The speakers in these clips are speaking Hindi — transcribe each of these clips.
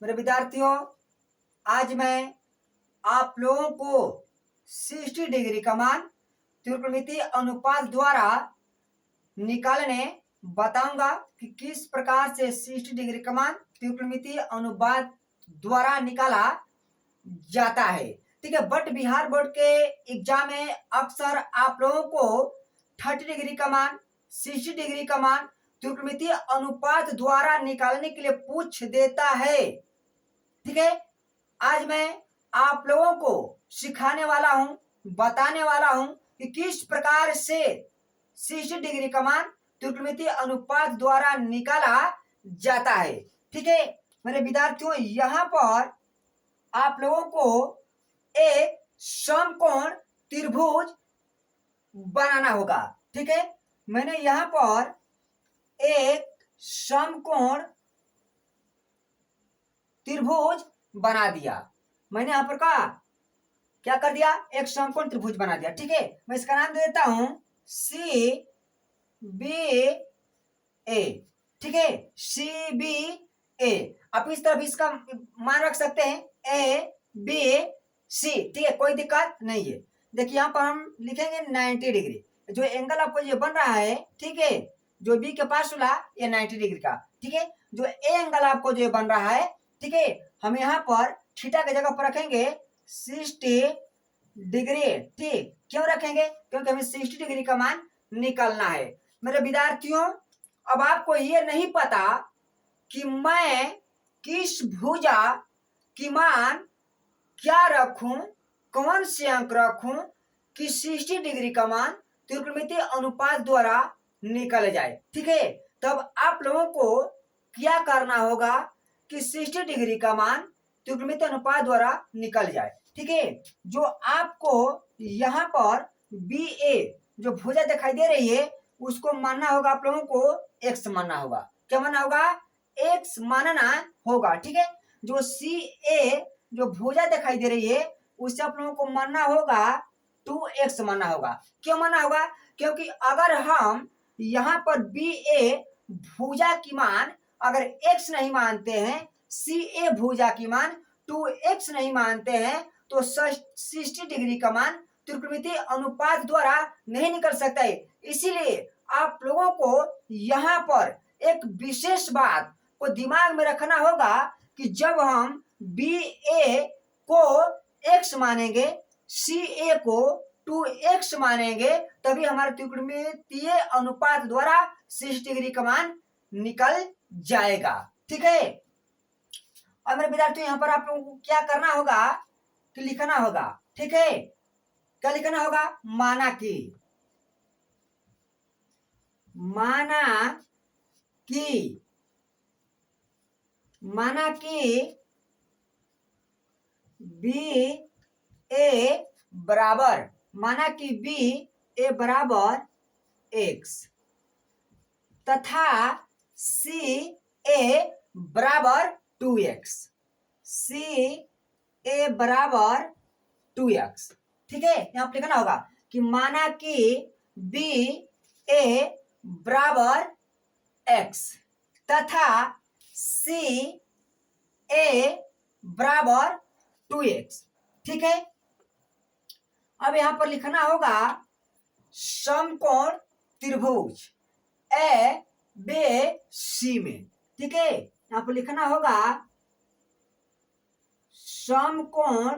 मेरे विद्यार्थियों, आज मैं आप लोगों को 60 डिग्री का मान त्रिकोणमितीय अनुपात द्वारा निकालने बताऊंगा कि किस प्रकार से 60 डिग्री का मान त्रिकोणमितीय अनुपात द्वारा निकाला जाता है। ठीक है, बट बिहार बोर्ड के एग्जाम में अक्सर आप लोगों को 30 डिग्री का मान, 60 डिग्री का मान त्रिकोणमितीय अनुपात द्वारा निकालने के लिए पूछ देता है। ठीक है, आज मैं आप लोगों को सिखाने वाला हूं, बताने वाला हूं कि किस प्रकार से 60 डिग्री का मान त्रिकोणमितीय अनुपात द्वारा निकाला जाता है। ठीक है मेरे विद्यार्थियों, यहां पर आप लोगों को एक समकोण त्रिभुज बनाना होगा। ठीक है, मैंने यहां पर एक समकोण त्रिभुज बना दिया। मैंने यहां पर क्या कर दिया, एक समकोण त्रिभुज बना दिया। ठीक है, मैं इसका नाम दे देता हूं सी बी ए। ठीक है, सी बी ए। आप इस तरफ इसका मान रख सकते हैं ए बी सी। ठीक है, कोई दिक्कत नहीं है। देखिए यहां पर हम लिखेंगे 90 डिग्री। जो एंगल आपको ये बन रहा है, ठीक है, जो बी के पास वाला ये 90 डिग्री का। ठीक है, जो ए एंगल आपको जो बन रहा है, ठीक है, हम यहाँ पर थीटा की जगह पर रखेंगे 60 डिग्री। ठीक, क्यों रखेंगे? क्योंकि हमें 60 डिग्री का मान निकालना है। मेरे विद्यार्थियों, अब आपको ये नहीं पता कि मैं किस भुजा की मान क्या रखूं, कौन से अंक रखूं कि 60 डिग्री का मान त्रिकोणमितीय अनुपात द्वारा निकल जाए। ठीक है, तब आप लोगों को क्या करना होगा कि 60 डिग्री का मान त्रिकोणमितीय अनुपात द्वारा निकल जाए। ठीक है, जो आपको यहाँ पर बी ए जो भुजा दिखाई दे रही है उसको मानना होगा, आप लोगों को एक्स मानना होगा। क्या मानना होगा? एक्स मानना होगा। ठीक है, जो सी ए जो भुजा दिखाई दे रही है उससे आप लोगों को मानना होगा 2x मानना होगा। क्यों मानना होगा? क्योंकि अगर हम यहाँ पर बी ए भुजा की मान अगर x नहीं मानते हैं, सी ए भुजा की मान 2x नहीं मानते हैं, तो 60 डिग्री का मान त्रिकोणमितीय अनुपात द्वारा नहीं निकल सकता है। इसीलिए आप लोगों को यहाँ पर एक विशेष बात को दिमाग में रखना होगा कि जब हम बी ए को x मानेंगे, सी ए को 2x मानेंगे, तभी हमारे त्रिकोणमितीय अनुपात द्वारा 60 डिग्री का मान निकल जाएगा। ठीक है, और मेरे विद्यार्थियों यहाँ पर आप लोगों को क्या करना होगा कि लिखना होगा। ठीक है, क्या लिखना होगा? माना कि बी ए बराबर एक्स तथा सी ए बराबर 2x। सी ए बराबर 2x। ठीक है, यहां पर लिखना होगा कि माना कि बी ए बराबर x तथा सी ए बराबर 2x। ठीक है, अब यहां पर लिखना होगा समकोण त्रिभुज ए बी सी में। ठीक है, यहां पर लिखना होगा समकोण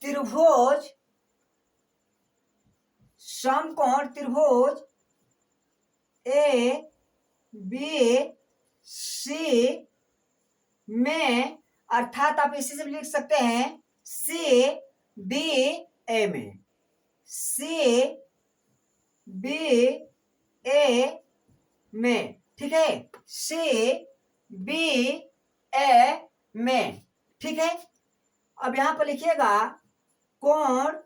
त्रिभुज ए बी सी में, अर्थात आप इसी से लिख सकते हैं सी बी ए में। सी बी ए में। ठीक है, सी बी ए में। ठीक है, अब यहां पर लिखिएगा कोण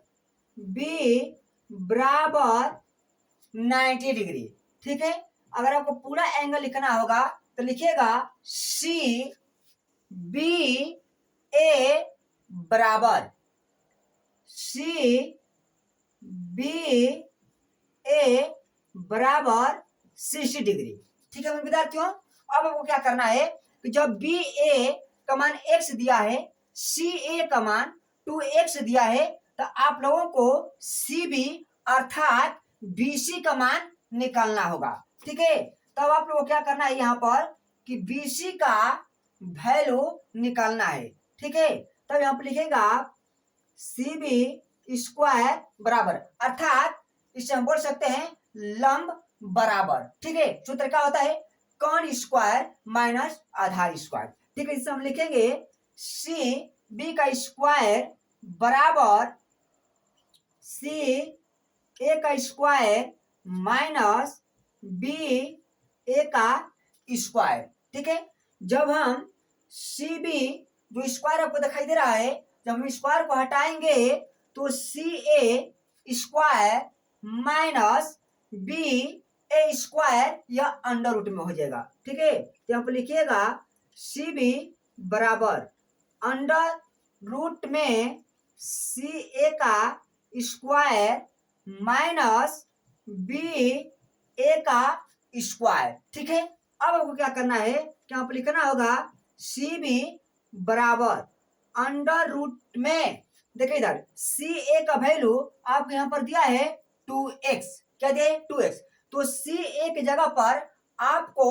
बी बराबर 90 डिग्री। ठीक है, अगर आपको पूरा एंगल लिखना होगा तो लिखिएगा सी बी ए बराबर 60 डिग्री। ठीक है विद्यार्थियों, अब आपको क्या करना है कि जब बी ए का मान x दिया है, सी ए का मान 2x दिया है, तो आप लोगों को सी बी अर्थात बी सी का मान निकालना होगा। ठीक है, तब आप लोगों को क्या करना है यहाँ पर कि बी सी का वैल्यू निकालना है। ठीक है, तब यहाँ पर लिखेगा सी बी स्क्वायर बराबर, अर्थात इसे हम बोल सकते हैं लंब बराबर। ठीक है, सूत्र क्या होता है कर्ण स्क्वायर माइनस आधार स्क्वायर। ठीक है, इसे हम लिखेंगे सी बी का स्क्वायर बराबर सी ए का स्क्वायर माइनस बी ए का स्क्वायर। ठीक है, जब हम सी बी जो स्क्वायर आपको दिखाई दे रहा है, जब हम स्क्वायर को हटाएंगे तो सी ए स्क्वायर माइनस बी ए स्क्वायर या अंडर रूट में हो जाएगा। ठीक है, तो यहाँ पर लिखिएगा सी बी बराबर अंडर रूट में सी ए का स्क्वायर माइनस बी ए का स्क्वायर। ठीक है, अब आपको क्या करना है कि यहाँ पर लिखना होगा सी बी बराबर अंडर रूट में, देखिए इधर सी ए का वैल्यू आपको यहाँ पर दिया है 2x, क्या दिया है 2x, तो सी ए की जगह पर आपको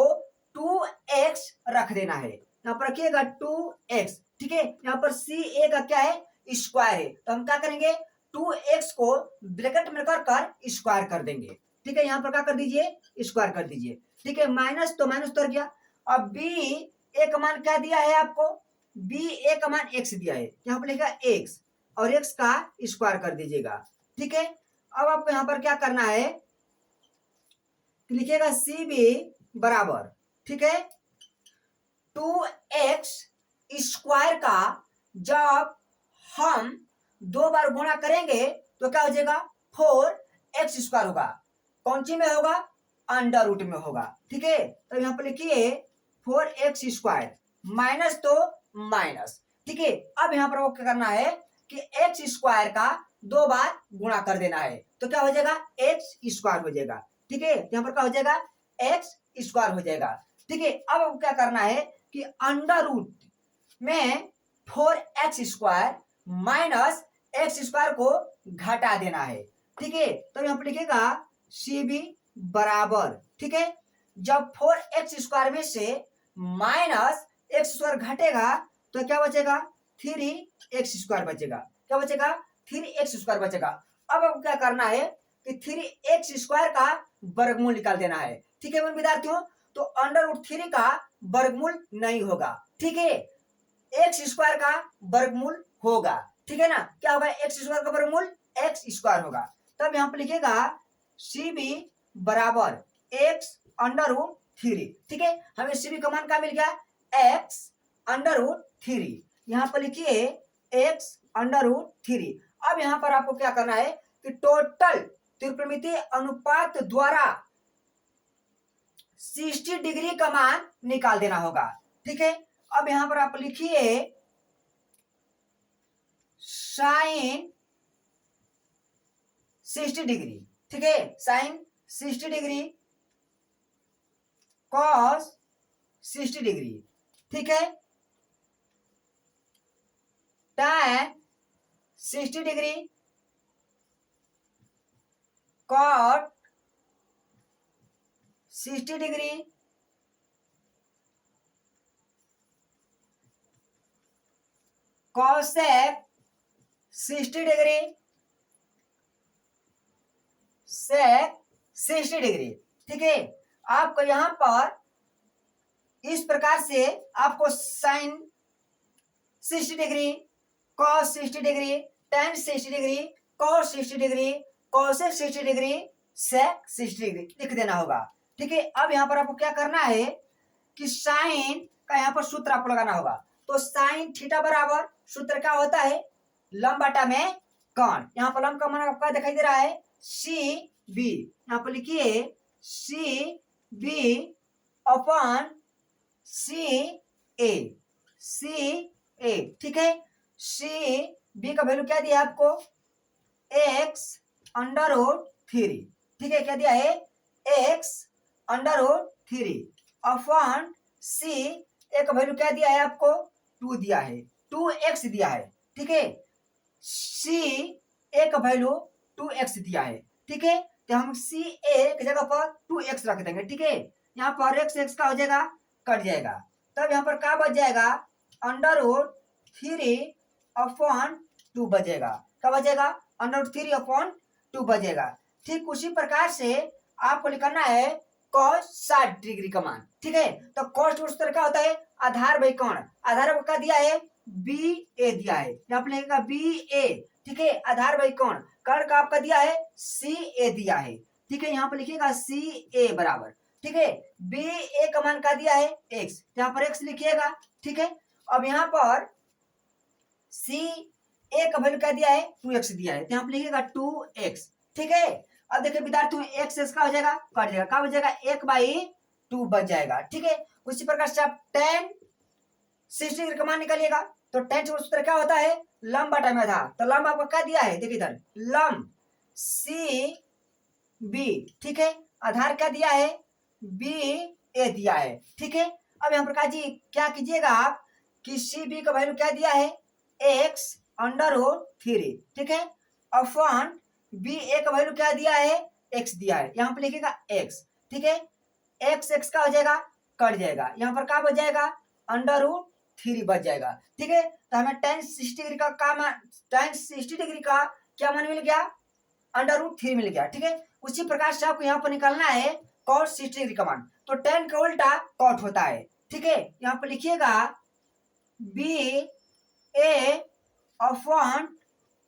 2x रख देना है। यहाँ पर रखिएगा 2x। ठीक है, यहाँ पर सी ए का क्या है स्क्वायर है, तो हम क्या करेंगे 2x को ब्रैकेट में कर स्क्वायर कर देंगे। ठीक है, यहाँ पर क्या कर दीजिए स्क्वायर कर दीजिए। ठीक है, माइनस तो माइनस उतर गया। अब बी ए का मान क्या दिया है आपको, बी ए का मान x दिया है, यहाँ पर लिखा x और x का स्क्वायर कर दीजिएगा। ठीक है, अब आपको यहाँ पर क्या करना है, लिखिएगा सी बी बराबर, ठीक है 2x स्क्वायर का जब हम 2 बार गुणा करेंगे तो क्या हो जाएगा 4x स्क्वायर होगा, कौन सी में होगा अंडर रूट में होगा। ठीक है, तो यहाँ पर लिखिए 4x स्क्वायर माइनस तो माइनस। ठीक है, अब यहाँ पर वो क्या करना है कि x स्क्वायर का 2 बार गुणा कर देना है, तो क्या हो जाएगा x स्क्वायर हो जाएगा। ठीक है, यहाँ पर क्या हो जाएगा x स्क्वायर हो जाएगा। ठीक है, अब आपको क्या करना है कि अंडर रूट में 4x square minus x square को घटा देना है। ठीक है, तो यहाँ पर लिखेगा सी बी बराबर, ठीक है जब 4x स्क्वायर में से माइनस एक्स स्क्वायर घटेगा तो क्या बचेगा 3x स्क्वायर बचेगा, क्या बचेगा 3x स्क्वायर बचेगा। अब आपको क्या करना है कि 3x स्क्वायर का वर्गमूल निकाल देना है। ठीक है विद्यार्थियों, तो अंडर रूट 3 का वर्गमूल नहीं होगा। ठीक है, एक्स स्क्वायर का वर्गमूल होगा। ठीक है ना, क्या होगा एक्स स्क्वायर का वर्गमूल एक्स स्क्वायर होगा। तब यहाँ पर लिखेगा सी बी बराबर एक्स अंडर रूट 3। ठीक है, हमें सी बी का मान क्या मिल गया एक्स अंडर रूट 3, यहाँ पर लिखिए एक्स अंडर रूट 3। अब यहाँ पर आपको क्या करना है कि टोटल त्रिकोणमितीय अनुपात द्वारा 60 डिग्री का मान निकाल देना होगा। ठीक है, अब यहां पर आप लिखिए साइन 60 डिग्री। ठीक है, साइन 60 डिग्री कॉस 60 डिग्री। ठीक है, tan 60 degree cot 60 degree cosec 60 degree sec 60 degree. ठीक है, आपको यहां पर इस प्रकार से आपको sine 60 degree cos 60 degree tan 60 degree cos 60 degree cosec 60 degree sec 60 degree लिख देना होगा। ठीक है, अब यहाँ पर आपको क्या करना है कि साइन का यहाँ पर सूत्र आपको लगाना होगा। तो साइन थीटा बराबर सूत्र क्या होता है लंब बटा में कर्ण। यहाँ पर लंब का मान आपका दिखाई दे रहा है सी बी, यहाँ पर लिखिए सी बी अपॉन सी ए, सी ए। ठीक है, सी बी का वैल्यू क्या दिया आपको एक्स अंडर रूट 3। ठीक है, क्या दिया है एक्स अंडर रूट 3 अपॉन सी एक वैल्यू क्या दिया है आपको 2 दिया है, 2x दिया है, ठीक है। सी एक वैल्यू 2x दिया है, ठीक है। तो हम सी ए की जगह पर 2x रख देंगे, ठीक है। यहाँ पर x का हो जाएगा, कट जाएगा, तब यहाँ पर क्या बच जाएगा, √3/2 बचेगा। क्या बचेगा, √3/2 बचेगा। ठीक उसी प्रकार से आपको निकालना है cos 60 डिग्री का मान, ठीक है। तो cos उस तरह का होता है आधार बाई कोण, आधार का दिया है बी ए दिया है, यहाँ पर लिखेगा बी ए, ठीक है। आधार बाई कोण, कर्ण का आपका दिया है सी ए दिया है, ठीक है। यहाँ पर लिखिएगा सी ए बराबर, ठीक है, बी ए का मान का दिया है x, यहाँ पर x लिखिएगा, ठीक है। अब यहाँ पर सी ए का वैल्यू क्या दिया है 2x दिया है, तो यहाँ पर लिखिएगा 2x, ठीक है। अब देखिए विद्यार्थियों x का हो जाएगा, कट जाएगा, क्या बच जाएगा 1/2 बच जाएगा, ठीक है। उसी प्रकार से आप tan 60 डिग्री का मान निकालिएगा, तो tan सूत्र क्या होता है लंब बटा में आधार, तो लंब आपका क्या दिया है, देखिए इधर लंब सी बी, ठीक है। आधार क्या दिया है बी ए दिया है, ठीक है। अब यहाँ प्रकाश जी क्या कीजिएगा आप कि सी बी का वैल्यू क्या दिया है x√3, ठीक है, अपॉन बी ए का वैल्यू क्या दिया है x दिया है, यहाँ पर लिखिएगा x, ठीक है। x का हो जाएगा, कट जाएगा, यहाँ पर क्या बच जाएगा √3 बच जाएगा, ठीक है। तो हमें tan 60 डिग्री का tan 60 डिग्री का क्या मान मिल गया, √3 मिल गया, ठीक है। उसी प्रकार से आपको यहाँ पर निकालना है cos 60 डिग्री का मान, तो tan का उल्टा cot होता है, ठीक है। यहाँ पर लिखिएगा बी ए अपॉन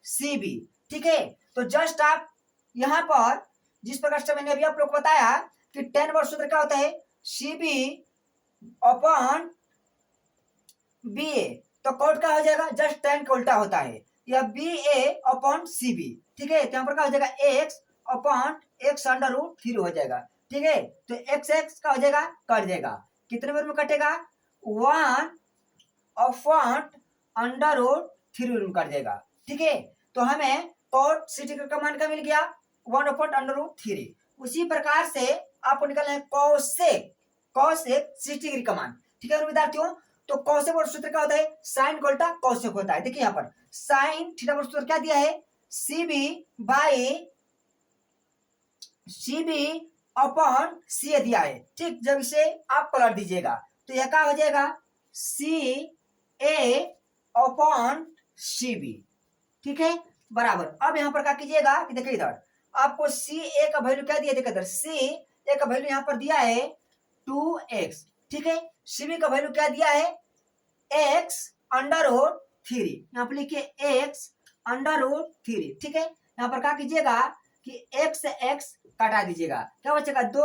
सी बी, ठीक है। तो जस्ट आप यहाँ पर जिस प्रकार से मैंने अभी आप लोग को बताया कि tan वर्ग सूत्र क्या होता है सी बी अपॉन बी ए, तो cot का हो जाएगा जस्ट tan का उल्टा होता है, या बी ए अपॉन सी बी, ठीक है। तो यहाँ पर क्या हो जाएगा x अपॉन x√3 हो जाएगा, ठीक है। तो x का हो जाएगा, कट जाएगा, कितने बार में कटेगा 1 अपॉन √3 में कट जाएगा, ठीक है। तो हमें cot 60 का मान का मिल गया 1 अपॉन √3। उसी प्रकार से आपको निकालना है cosec 60 डिग्री का मान, ठीक है विद्यार्थियों। तो cosec वर्ग सूत्र क्या होता है sin का उल्टा cosec होता है, देखिए यहाँ पर sin थीटा वर्ग सूत्र क्या दिया है CB अपॉन CA दिया है, ठीक। जब इसे आप पलट दीजिएगा तो यह क्या हो जाएगा CA अपॉन CB, ठीक है, बराबर। अब यहाँ पर क्या कीजिएगा कि देखिए इधर आपको CA का वैल्यू क्या दिया, देखिए इधर CA का वैल्यू यहाँ पर दिया है 2x, ठीक है। CB का वैल्यू क्या दिया है x√3, यहाँ पर लिखिए x√3, ठीक है। यहाँ पर क्या कीजिएगा कि x काटा दीजिएगा, क्या बचेगा 2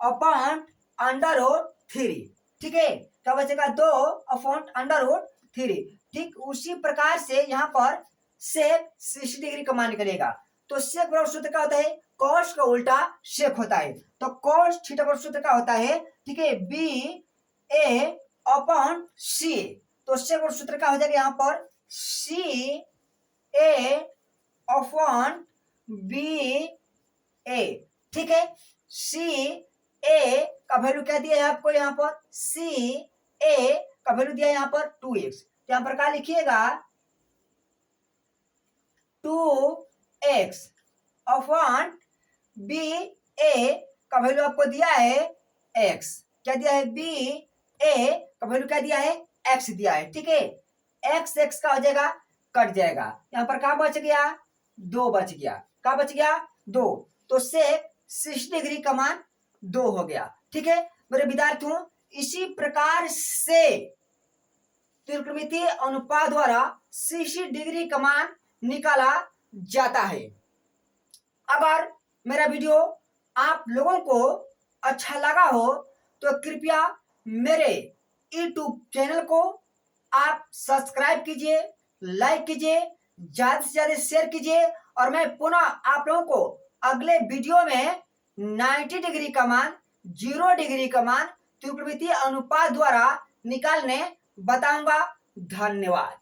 अपॉन √3, ठीक है। क्या बचेगा 2 अपॉन √3, ठीक। उसी प्रकार से यहाँ पर sec 60 डिग्री का मान निकलेगा, तो sec वर्ग सूत्र क्या होता है cos का उल्टा sec होता है, तो cos थीटा वर्ग सूत्र क्या होता है, ठीक है, b a अपॉन c, तो sec वर्ग सूत्र क्या हो जाएगा यहाँ पर c a upon b a, ठीक है। c a का वैल्यू क्या दिया है आपको, यहाँ पर c a का वैल्यू दिया है यहाँ पर 2x, तो यहाँ पर क्या लिखिएगा 2x अपॉन b a का वैल्यू आपको दिया है x, क्या दिया है b a का वैल्यू क्या दिया है x दिया है, ठीक है। x का हो जाएगा, कट जाएगा, यहाँ पर क्या बच गया 2 बच गया, क्या बच गया 2, तो sec 60 डिग्री का मान 2 हो गया, ठीक है मेरे विद्यार्थियों। इसी प्रकार से त्रिकोणमितीय अनुपात द्वारा 60 डिग्री का मान निकाला जाता है। अगर मेरा वीडियो आप लोगों को अच्छा लगा हो तो कृपया मेरे YouTube चैनल को आप सब्सक्राइब कीजिए, लाइक कीजिए, ज्यादा से ज्यादा शेयर कीजिए, और मैं पुनः आप लोगों को अगले वीडियो में 90 डिग्री का मान, 0 डिग्री का मान त्रिकोणमितीय अनुपात द्वारा निकालने बताऊंगा। धन्यवाद।